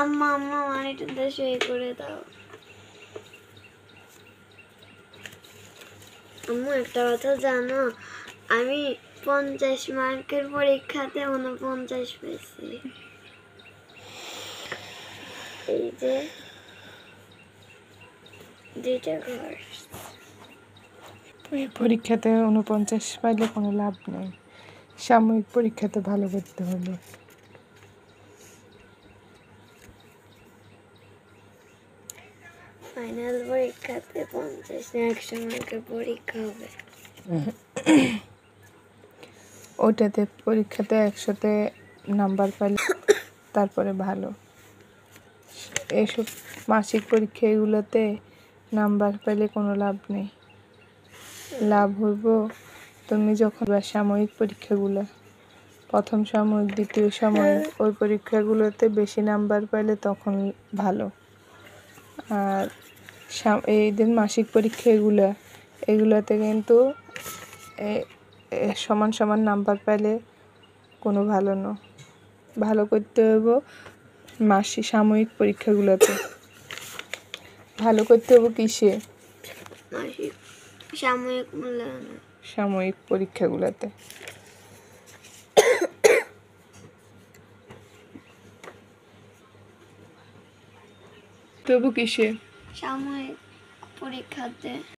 আম্মা আম্মা আমার এটাতে সই করে দাও। আম্মু একটা কথা জানো, আমি 50 মার্কের পরীক্ষাতে 49 পেয়েছি। এই যে দুইটা ঘর। ওই পরীক্ষাতে 49 পাইলে কোনো লাভ নেই, সাময়িক পরীক্ষাতে ভালো করতে হবে। ফাইনাল পরীক্ষাতে 50 না 100 মার্কের পরীক্ষা হবে। ওটাতে পরীক্ষাতে 100তে নাম্বার পাইলে তারপরে ভালো। এইসব মাসিক পরীক্ষা এগুলোতে নাম্বার পেলে কোনো লাভ নেই। লাভ হইব তুমি যখন সাময়িক পরীক্ষাগুলো, প্রথম সাময়িক দ্বিতীয় সাময়িক, ওই পরীক্ষাগুলোতে বেশি নাম্বার পাইলে তখন ভালো। আর এই দিন মাসিক পরীক্ষা এগুলোতে কিন্তু সমান সমান নাম্বার পাইলে কোনো ভালো না। ভালো করতে হইব সাময়িক পরীক্ষাগুলোতে। ভালো করতে হইব কিসে? মাসিক সাময়িক মূল্যায়নে, সাময়িক পরীক্ষাগুলোতে। তবু কিসে? সাময়িক পরীক্ষাতে।